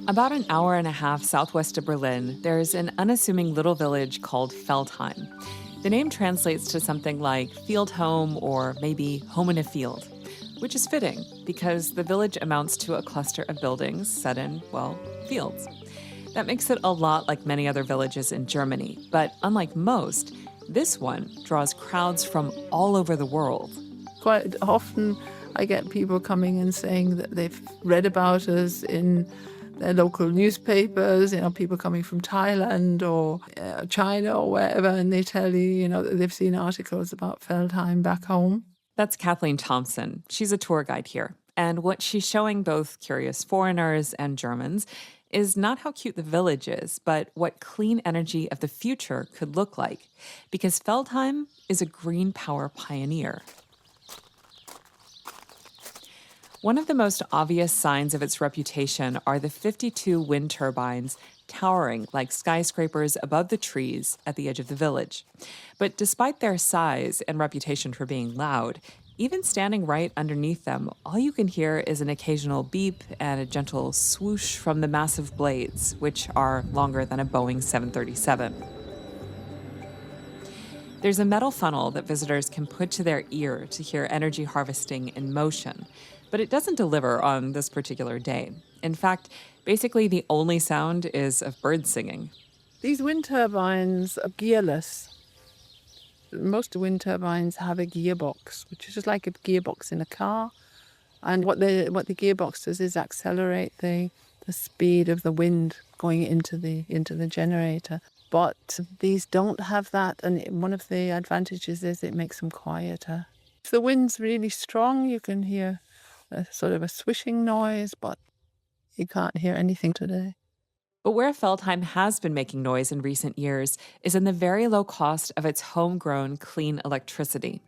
About an hour and a half southwest of Berlin, there's an unassuming little village called Feldheim. The name translates to something like field home or maybe home in a field, which is fitting because the village amounts to a cluster of buildings set in, well, fields. That makes it a lot like many other villages in Germany, but unlike most, this one draws crowds from all over the world. Quite often, I get people coming and saying that they've read about us in their local newspapers, people coming from Thailand or China or wherever, and they tell you, that they've seen articles about Feldheim back home. That's Kathleen Thompson. She's a tour guide here. And what she's showing both curious foreigners and Germans is not how cute the village is, but what clean energy of the future could look like. Because Feldheim is a green power pioneer. One of the most obvious signs of its reputation are the 52 wind turbines towering like skyscrapers above the trees at the edge of the village. But despite their size and reputation for being loud, even standing right underneath them, all you can hear is an occasional beep and a gentle swoosh from the massive blades, which are longer than a Boeing 737. There's a metal funnel that visitors can put to their ear to hear energy harvesting in motion, but it doesn't deliver on this particular day. In fact, basically the only sound is of birds singing. These wind turbines are gearless. Most wind turbines have a gearbox, which is just like a gearbox in a car. And what the gearbox does is accelerate the speed of the wind going into the generator. But these don't have that, and one of the advantages is it makes them quieter. If the wind's really strong, you can hear a sort of a swishing noise, but you can't hear anything today. But where Feldheim has been making noise in recent years is in the very low cost of its homegrown clean electricity.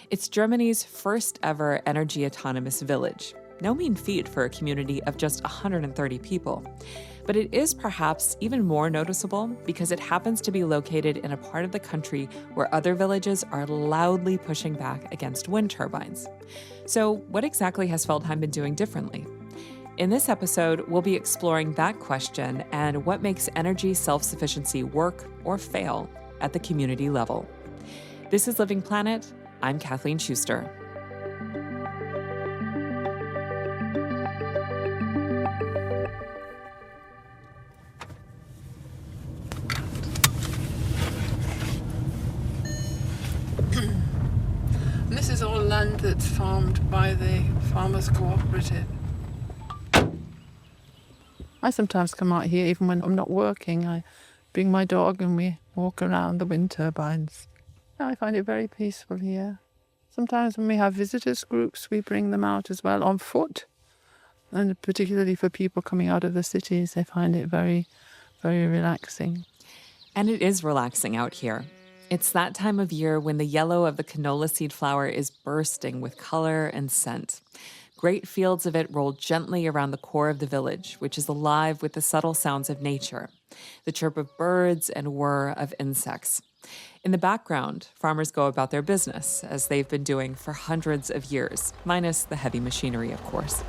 It's Germany's first ever energy autonomous village. No mean feat for a community of just 130 people. But it is perhaps even more noticeable because it happens to be located in a part of the country where other villages are loudly pushing back against wind turbines. So what exactly has Feldheim been doing differently? In this episode, we'll be exploring that question and what makes energy self-sufficiency work or fail at the community level. This is Living Planet. I'm Kathleen Schuster. This is all land that's farmed by the Farmers Cooperative. I sometimes come out here even when I'm not working. I bring my dog and we walk around the wind turbines. I find it very peaceful here. Sometimes when we have visitors groups, we bring them out as well on foot. And particularly for people coming out of the cities, they find it very, very relaxing. And it is relaxing out here. It's that time of year when the yellow of the canola seed flower is bursting with color and scent. Great fields of it roll gently around the core of the village, which is alive with the subtle sounds of nature, the chirp of birds and whir of insects. In the background, farmers go about their business, as they've been doing for hundreds of years, minus the heavy machinery, of course.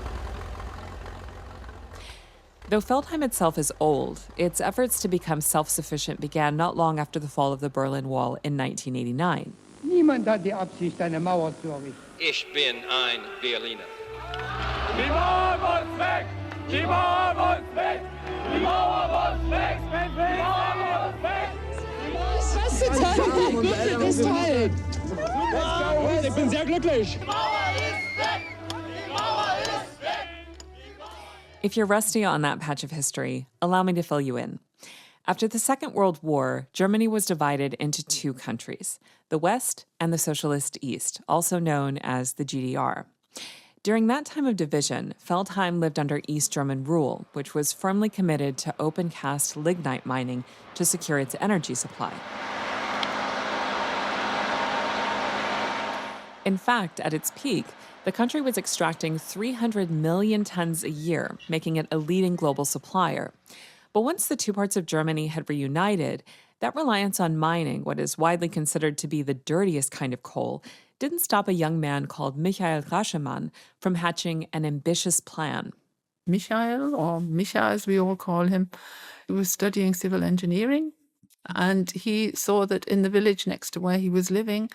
Though Feldheim itself is old, its efforts to become self-sufficient began not long after the fall of the Berlin Wall in 1989. Niemand hat die Absicht, eine Mauer zu errichten. Ich bin ein Berliner. Die Mauer muss weg! Die Mauer muss weg! Die Mauer muss weg! Die Mauer muss weg! Was ist total ist toll. Ich bin sehr glücklich. Die Mauer ist weg! Die Mauer ist weg! If you're rusty on that patch of history, allow me to fill you in. After the Second World War, Germany was divided into two countries, the West and the Socialist East, also known as the GDR. During that time of division, Feldheim lived under East German rule, which was firmly committed to open-cast lignite mining to secure its energy supply. In fact, at its peak, the country was extracting 300 million tons a year, making it a leading global supplier. But once the two parts of Germany had reunited, that reliance on mining, what is widely considered to be the dirtiest kind of coal, didn't stop a young man called Michael Raschemann from hatching an ambitious plan. Michael, or Misha as we all call him, he was studying civil engineering, and he saw that in the village next to where he was living,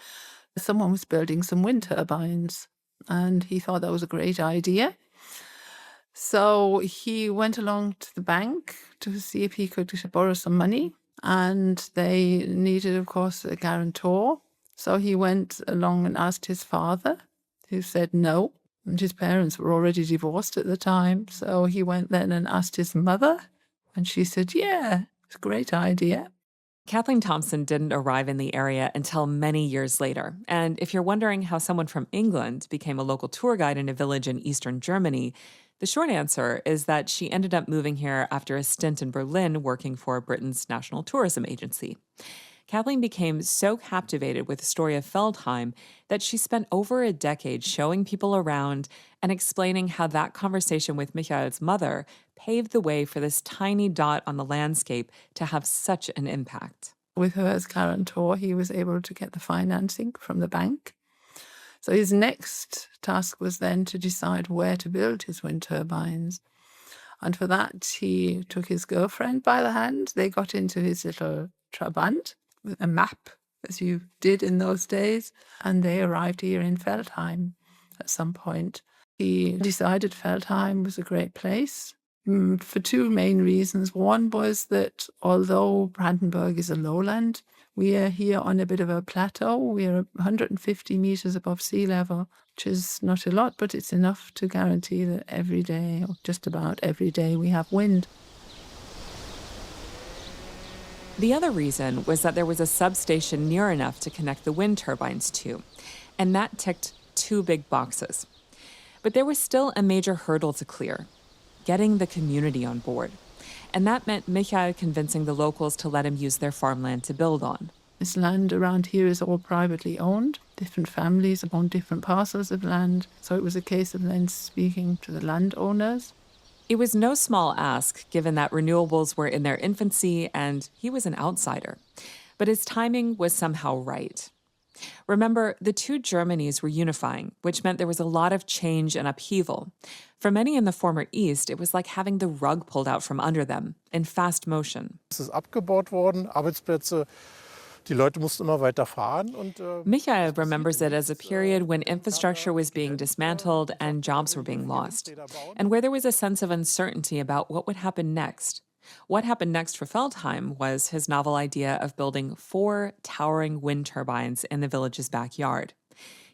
someone was building some wind turbines, and he thought that was a great idea. So he went along to the bank to see if he could borrow some money, and they needed, of course, a guarantor. So he went along and asked his father, who said no. And his parents were already divorced at the time. So he went then and asked his mother, and she said, yeah, it's a great idea. Kathleen Thompson didn't arrive in the area until many years later. And if you're wondering how someone from England became a local tour guide in a village in eastern Germany, the short answer is that she ended up moving here after a stint in Berlin working for Britain's National Tourism Agency. Kathleen became so captivated with the story of Feldheim that she spent over a decade showing people around and explaining how that conversation with Michael's mother paved the way for this tiny dot on the landscape to have such an impact. With her as guarantor, he was able to get the financing from the bank. So his next task was then to decide where to build his wind turbines. And for that, he took his girlfriend by the hand. They got into his little Trabant with a map, as you did in those days, and they arrived here in Feldheim at some point. He decided Feldheim was a great place for two main reasons. One was that although Brandenburg is a lowland, we are here on a bit of a plateau. We are 150 meters above sea level, which is not a lot, but it's enough to guarantee that every day, or just about every day, we have wind. The other reason was that there was a substation near enough to connect the wind turbines to, and that ticked two big boxes. But there was still a major hurdle to clear: getting the community on board. And that meant Michael convincing the locals to let him use their farmland to build on. This land around here is all privately owned. Different families own different parcels of land. So it was a case of then speaking to the landowners. It was no small ask, given that renewables were in their infancy and he was an outsider. But his timing was somehow right. Remember, the two Germanys were unifying, which meant there was a lot of change and upheaval. For many in the former East, it was like having the rug pulled out from under them in fast motion. Es ist abgebaut worden, Arbeitsplätze, die Leute mussten immer weiter fahren. Michael remembers it as a period when infrastructure was being dismantled and jobs were being lost, and where there was a sense of uncertainty about what would happen next. What happened next for Feldheim was his novel idea of building 4 towering wind turbines in the village's backyard.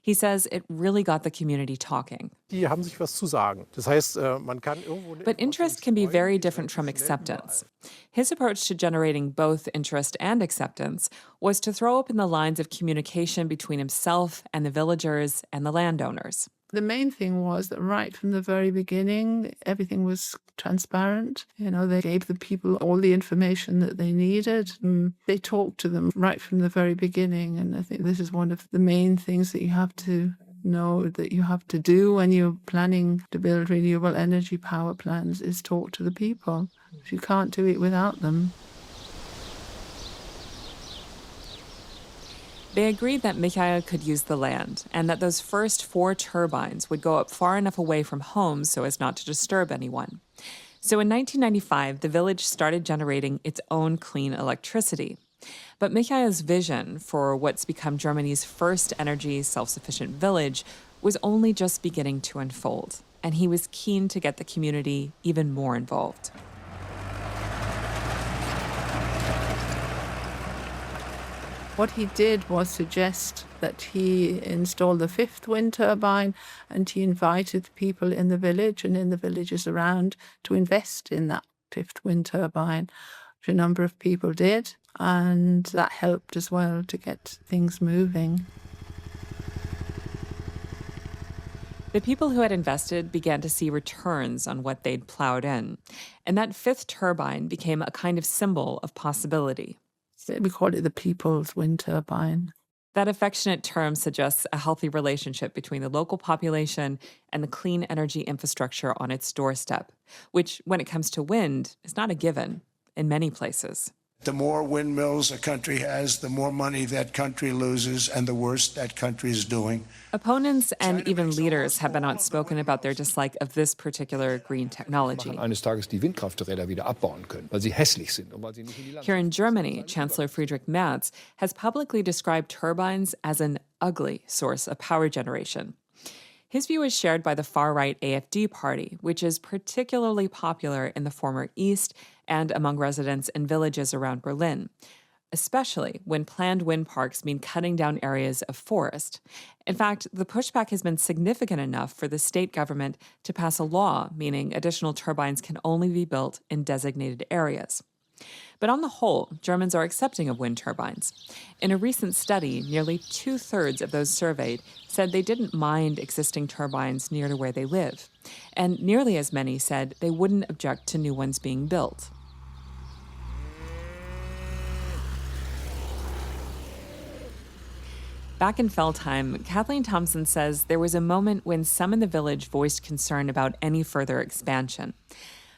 He says it really got the community talking. Die haben sich was zu sagen. Das heißt, man kann irgendwo But interest can be very different from acceptance. His approach to generating both interest and acceptance was to throw open the lines of communication between himself and the villagers and the landowners. The main thing was that right from the very beginning, everything was transparent. You know, they gave the people all the information that they needed. And they talked to them right from the very beginning. And I think this is one of the main things that you have to know that you have to do when you're planning to build renewable energy power plants is talk to the people. You can't do it without them. They agreed that Michael could use the land and that those first 4 turbines would go up far enough away from homes so as not to disturb anyone. So in 1995, the village started generating its own clean electricity. But Michael's vision for what's become Germany's first energy self-sufficient village was only just beginning to unfold, and he was keen to get the community even more involved. What he did was suggest that he install the 5th wind turbine, and he invited people in the village and in the villages around to invest in that 5th wind turbine, which a number of people did, and that helped as well to get things moving. The people who had invested began to see returns on what they'd plowed in, and that 5th turbine became a kind of symbol of possibility. We call it the people's wind turbine. That affectionate term suggests a healthy relationship between the local population and the clean energy infrastructure on its doorstep, which, when it comes to wind, is not a given in many places. The more windmills a country has, the more money that country loses and the worse that country is doing. Opponents and even leaders have been outspoken about their dislike of this particular green technology. Eines Tages die Windkrafträder wieder abbauen können, weil sie hässlich sind und weil sie nicht in die Landschaft. Here in Germany, Chancellor Friedrich Merz has publicly described turbines as an ugly source of power generation. His view is shared by the far-right AfD party, which is particularly popular in the former East and among residents in villages around Berlin, especially when planned wind parks mean cutting down areas of forest. In fact, the pushback has been significant enough for the state government to pass a law meaning additional turbines can only be built in designated areas. But on the whole, Germans are accepting of wind turbines. In a recent study, nearly 2/3 of those surveyed said they didn't mind existing turbines near to where they live. And nearly as many said they wouldn't object to new ones being built. Back in Feldheim, Kathleen Thompson says there was a moment when some in the village voiced concern about any further expansion.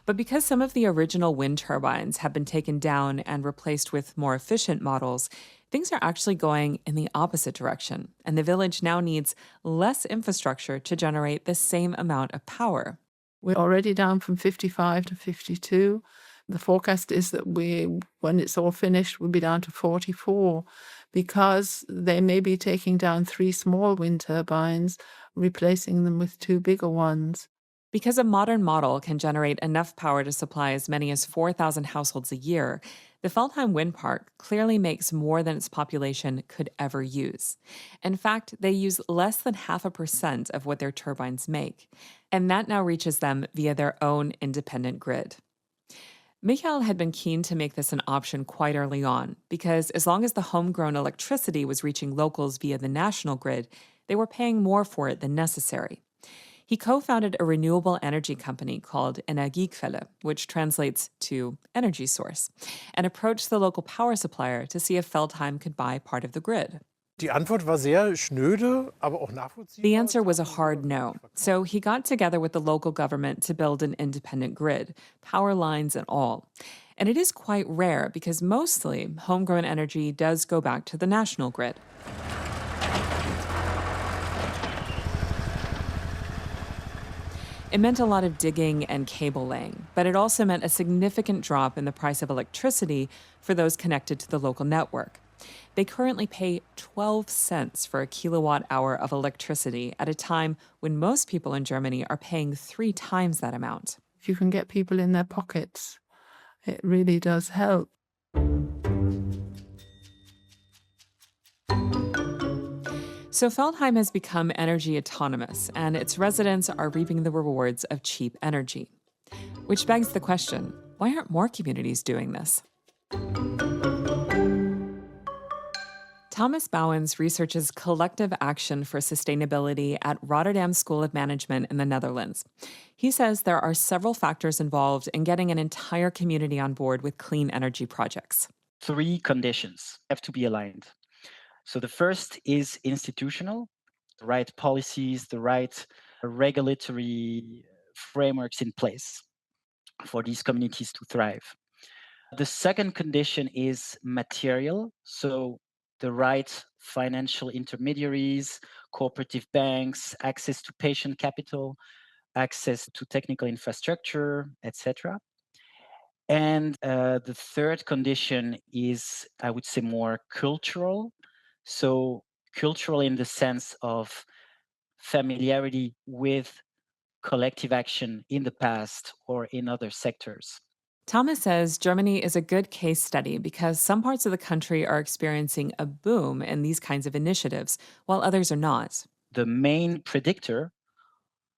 But because some of the original wind turbines have been taken down and replaced with more efficient models, things are actually going in the opposite direction, and the village now needs less infrastructure to generate the same amount of power. We're already down from 55 to 52. The forecast is that when it's all finished, we'll be down to 44 because they may be taking down 3 small wind turbines, replacing them with 2 bigger ones. Because a modern model can generate enough power to supply as many as 4,000 households a year, the Feldheim wind park clearly makes more than its population could ever use. In fact, they use less than 0.5% of what their turbines make, and that now reaches them via their own independent grid. Michael had been keen to make this an option quite early on, because as long as the homegrown electricity was reaching locals via the national grid, they were paying more for it than necessary. He co-founded a renewable energy company called Energiequelle, which translates to energy source, and approached the local power supplier to see if Feldheim could buy part of the grid. Die Antwort war sehr schnöde, aber auch nachvollziehbar. The answer was a hard no. So he got together with the local government to build an independent grid, power lines and all. And it is quite rare because mostly homegrown energy does go back to the national grid. It meant a lot of digging and cable laying, but it also meant a significant drop in the price of electricity for those connected to the local network. They currently pay 12 cents for a kilowatt hour of electricity at a time when most people in Germany are paying 3 times that amount. If you can get people in their pockets, it really does help. So Feldheim has become energy autonomous, and its residents are reaping the rewards of cheap energy. Which begs the question, why aren't more communities doing this? Thomas Bouwens researches collective action for sustainability at Rotterdam School of Management in the Netherlands. He says there are several factors involved in getting an entire community on board with clean energy projects. 3 conditions have to be aligned. So the first is institutional, the right policies, the right regulatory frameworks in place for these communities to thrive. The second condition is material, so the right financial intermediaries, cooperative banks, access to patient capital, access to technical infrastructure, etc. And the third condition is, I would say, more cultural. So cultural in the sense of familiarity with collective action in the past or in other sectors. Thomas says Germany is a good case study because some parts of the country are experiencing a boom in these kinds of initiatives, while others are not. The main predictor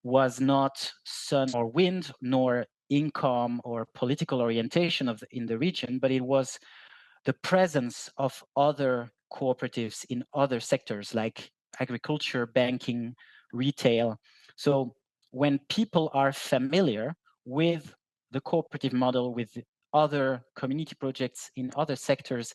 was not sun or wind, nor income or political orientation in the region, but it was the presence of other cooperatives in other sectors like agriculture, banking, retail. So when people are familiar with the cooperative model, with other community projects in other sectors,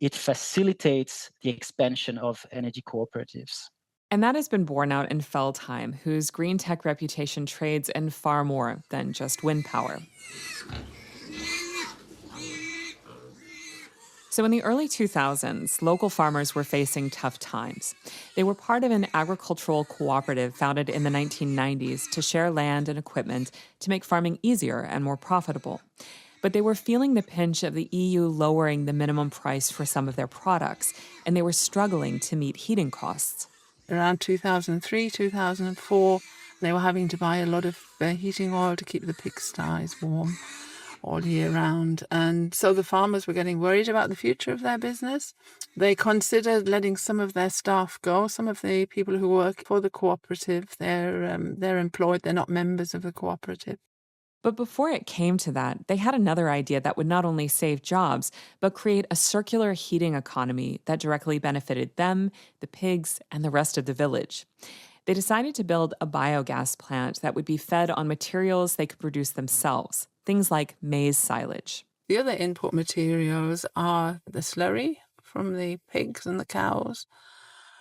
it facilitates the expansion of energy cooperatives. And that has been borne out in Feldheim, whose green tech reputation trades in far more than just wind power. So, in the early 2000s, local farmers were facing tough times. They were part of an agricultural cooperative founded in the 1990s to share land and equipment to make farming easier and more profitable. But they were feeling the pinch of the EU lowering the minimum price for some of their products, and they were struggling to meet heating costs. Around 2003, 2004, they were having to buy a lot of heating oil to keep the pigsties warm all year round. And so the farmers were getting worried about the future of their business. They considered letting some of their staff go. Some of the people who work for the cooperative, they're employed, they're not members of the cooperative. But before it came to that, they had another idea that would not only save jobs, but create a circular heating economy that directly benefited them, the pigs, and the rest of the village. They decided to build a biogas plant that would be fed on materials they could produce themselves, things like maize silage. The other input materials are the slurry from the pigs and the cows.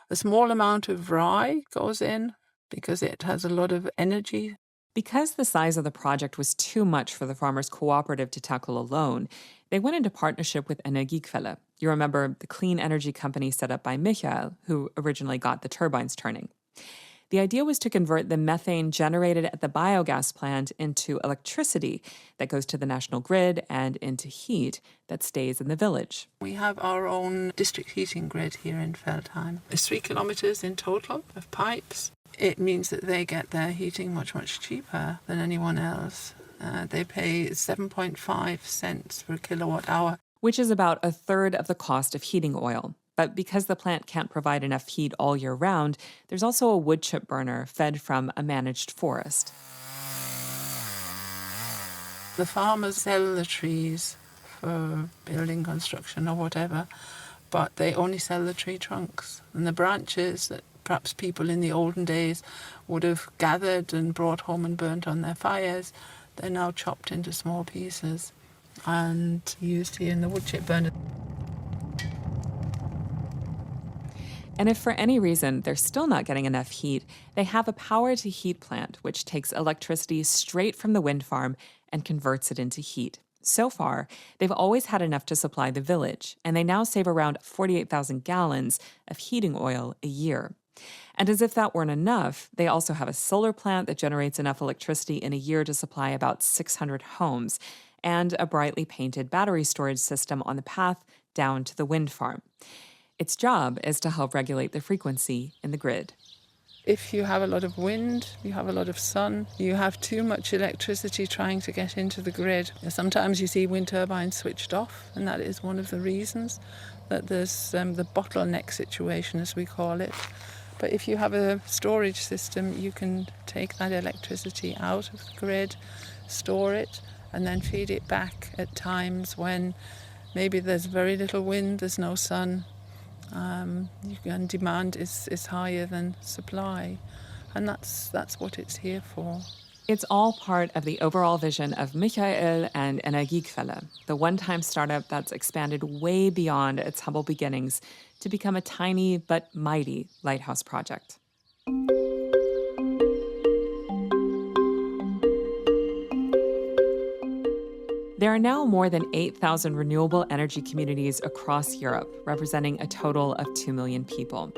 A small amount of rye goes in because it has a lot of energy. Because the size of the project was too much for the farmers' cooperative to tackle alone, they went into partnership with Energiequelle. You remember the clean energy company set up by Michael, who originally got the turbines turning. The idea was to convert the methane generated at the biogas plant into electricity that goes to the national grid and into heat that stays in the village. We have our own district heating grid here in Feldheim. It's 3 kilometers in total of pipes. It means that they get their heating much, much cheaper than anyone else. They pay 7.5 cents per kilowatt hour, which is about a third of the cost of heating oil. But because the plant can't provide enough heat all year round, there's also a wood chip burner fed from a managed forest. The farmers sell the trees for building construction or whatever, but they only sell the tree trunks. And the branches that perhaps people in the olden days would have gathered and brought home and burnt on their fires, they're now chopped into small pieces and used here in the wood chip burner. And if for any reason they're still not getting enough heat, they have a power-to-heat plant, which takes electricity straight from the wind farm and converts it into heat. So far, they've always had enough to supply the village, and they now save around 48,000 gallons of heating oil a year. And as if that weren't enough, they also have a solar plant that generates enough electricity in a year to supply about 600 homes, and a brightly painted battery storage system on the path down to the wind farm. Its job is to help regulate the frequency in the grid. If you have a lot of wind, you have a lot of sun, you have too much electricity trying to get into the grid. Sometimes you see wind turbines switched off, and that is one of the reasons that there's the bottleneck situation, as we call it. But if you have a storage system, you can take that electricity out of the grid, store it, and then feed it back at times when maybe there's very little wind, there's no sun, and demand is higher than supply, and that's what it's here for. It's all part of the overall vision of Michael and Energiequelle, the one-time startup that's expanded way beyond its humble beginnings to become a tiny but mighty lighthouse project. There are now more than 8,000 renewable energy communities across Europe, representing a total of 2 million people.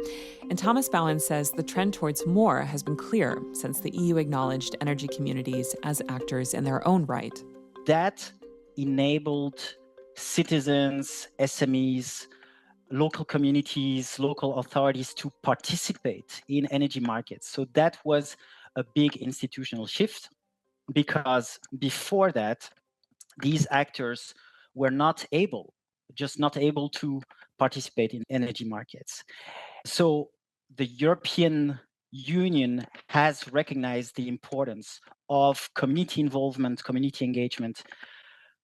And Thomas Bowen says the trend towards more has been clear since the EU acknowledged energy communities as actors in their own right. That enabled citizens, SMEs, local communities, local authorities to participate in energy markets. So that was a big institutional shift, because before that, these actors were not able to participate in energy markets. So the European Union has recognized the importance of community involvement, community engagement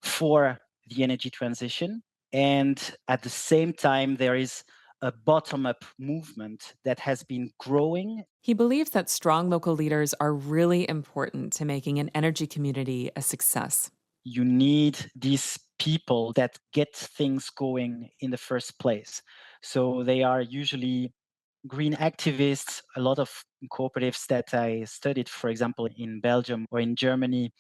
for the energy transition. And at the same time, there is a bottom-up movement that has been growing. He believes that strong local leaders are really important to making an energy community a success. You need these people that get things going in the first place. So they are usually green activists. A lot of cooperatives that I studied, for example, in Belgium or in Germany,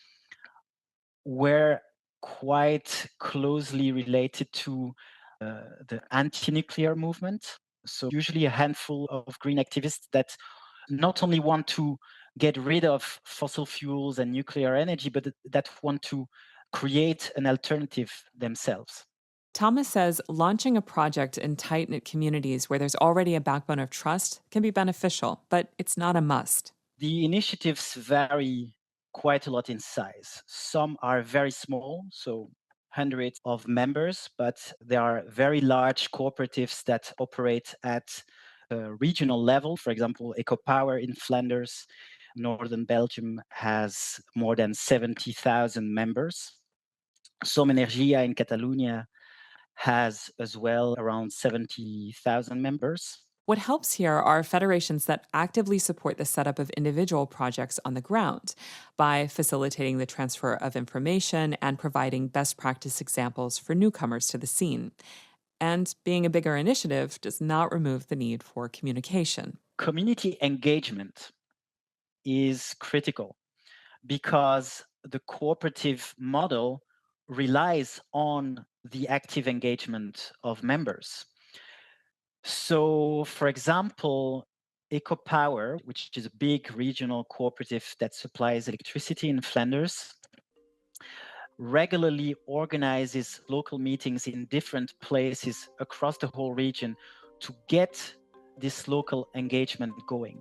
were quite closely related to the anti-nuclear movement. So usually a handful of green activists that not only want to get rid of fossil fuels and nuclear energy, but that want to create an alternative themselves. Thomas says launching a project in tight knit communities where there's already a backbone of trust can be beneficial, but it's not a must. The initiatives vary quite a lot in size. Some are very small, so hundreds of members, but there are very large cooperatives that operate at a regional level. For example, EcoPower in Flanders, northern Belgium, has more than 70,000 members. Som Energia in Catalonia has as well around 70,000 members. What helps here are federations that actively support the setup of individual projects on the ground by facilitating the transfer of information and providing best practice examples for newcomers to the scene. And being a bigger initiative does not remove the need for communication. Community engagement is critical because the cooperative model relies on the active engagement of members. So, for example, EcoPower, which is a big regional cooperative that supplies electricity in Flanders, regularly organizes local meetings in different places across the whole region to get this local engagement going,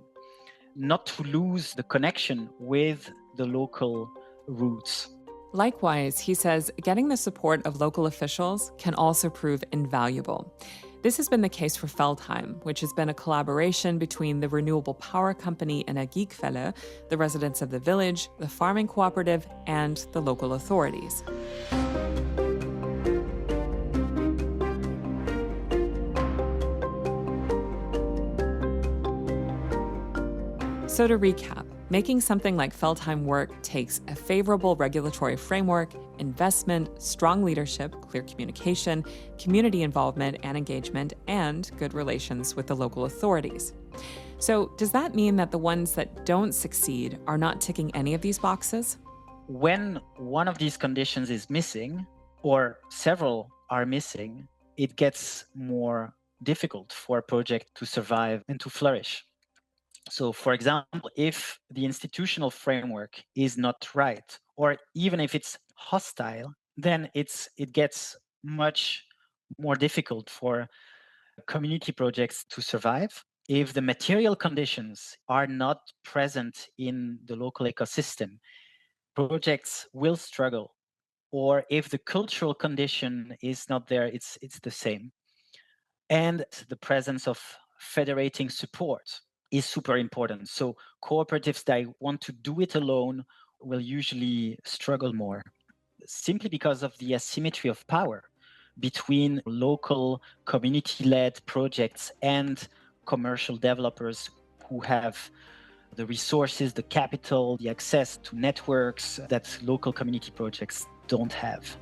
not to lose the connection with the local roots. Likewise, he says getting the support of local officials can also prove invaluable. This has been the case for Feldheim, which has been a collaboration between the renewable power company Energiequelle, the residents of the village, the farming cooperative, and the local authorities. So to recap, making something like Feldheim work takes a favorable regulatory framework, investment, strong leadership, clear communication, community involvement and engagement, and good relations with the local authorities. So does that mean that the ones that don't succeed are not ticking any of these boxes? When one of these conditions is missing, or several are missing, it gets more difficult for a project to survive and to flourish. So, for example, if the institutional framework is not right, or even if it's hostile, then it gets much more difficult for community projects to survive. If the material conditions are not present in the local ecosystem, projects will struggle. Or if the cultural condition is not there, it's the same. And the presence of federating support is super important. So cooperatives that want to do it alone will usually struggle more, simply because of the asymmetry of power between local community-led projects and commercial developers who have the resources, the capital, the access to networks that local community projects don't have.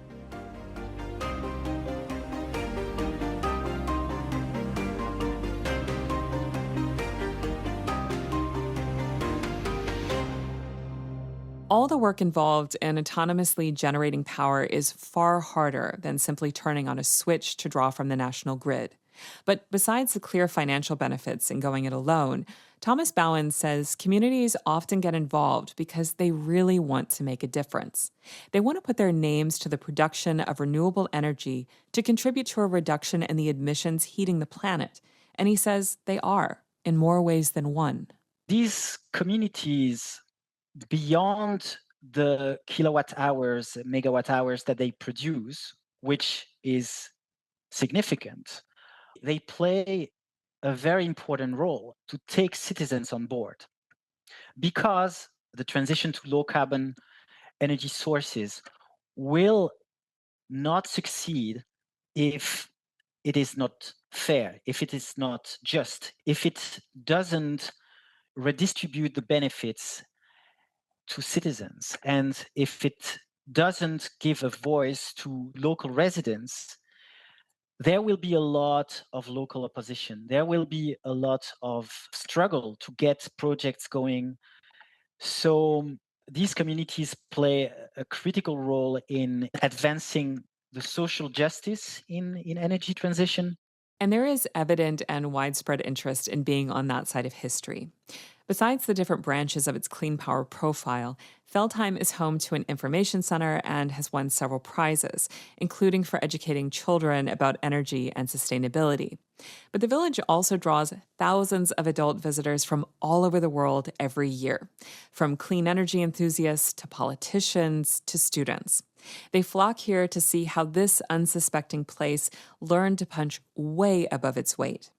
All the work involved in autonomously generating power is far harder than simply turning on a switch to draw from the national grid. But besides the clear financial benefits in going it alone, Thomas Bowen says communities often get involved because they really want to make a difference. They want to put their names to the production of renewable energy to contribute to a reduction in the emissions heating the planet. And he says they are, in more ways than one. These communities, beyond the kilowatt hours, megawatt hours that they produce, which is significant, they play a very important role to take citizens on board, because the transition to low carbon energy sources will not succeed if it is not fair, if it is not just, if it doesn't redistribute the benefits to citizens, and if it doesn't give a voice to local residents, there will be a lot of local opposition. There will be a lot of struggle to get projects going. So these communities play a critical role in advancing the social justice in energy transition. And there is evident and widespread interest in being on that side of history. Besides the different branches of its clean power profile, Feldheim is home to an information center and has won several prizes, including for educating children about energy and sustainability. But the village also draws thousands of adult visitors from all over the world every year, from clean energy enthusiasts to politicians to students. They flock here to see how this unsuspecting place learned to punch way above its weight.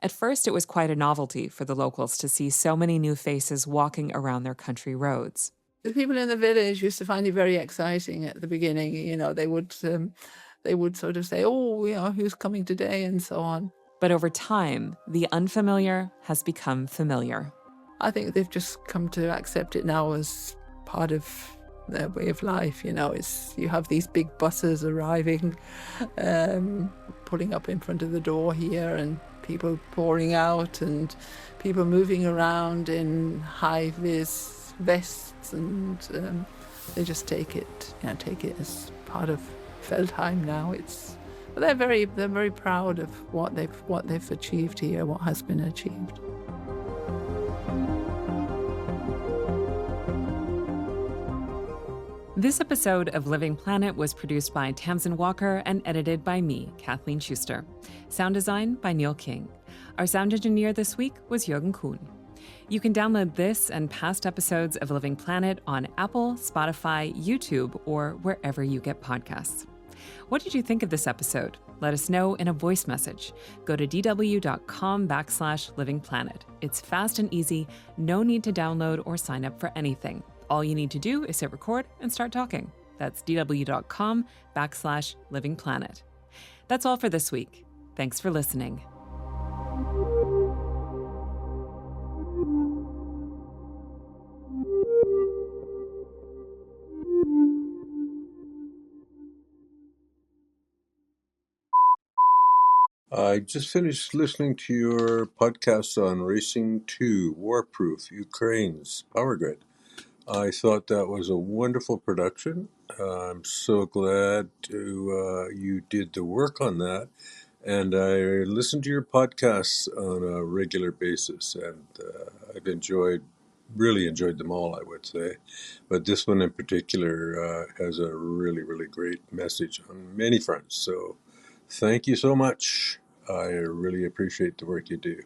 At first, it was quite a novelty for the locals to see so many new faces walking around their country roads. The people in the village used to find it very exciting at the beginning. They would sort of say, "Oh, who's coming today?" and so on. But over time, the unfamiliar has become familiar. I think they've just come to accept it now as part of their way of life. You have these big buses arriving, pulling up in front of the door here, and people pouring out, and people moving around in high-vis vests, and they just take it as part of Feldheim now. They're very proud of what they've achieved here, what has been achieved. This episode of Living Planet was produced by Tamsin Walker and edited by me, Kathleen Schuster. Sound design by Neil King. Our sound engineer this week was Jürgen Kuhn. You can download this and past episodes of Living Planet on Apple, Spotify, YouTube, or wherever you get podcasts. What did you think of this episode? Let us know in a voice message. Go to dw.com/livingplanet. It's fast and easy, no need to download or sign up for anything. All you need to do is hit record and start talking. That's dw.com/livingplanet. That's all for this week. Thanks for listening. I just finished listening to your podcast on Racing 2, Warproof, Ukraine's Power Grid. I thought that was a wonderful production. I'm so glad you did the work on that. And I listen to your podcasts on a regular basis, and I've really enjoyed them all, I would say. But this one in particular has a really, really great message on many fronts. So thank you so much. I really appreciate the work you do.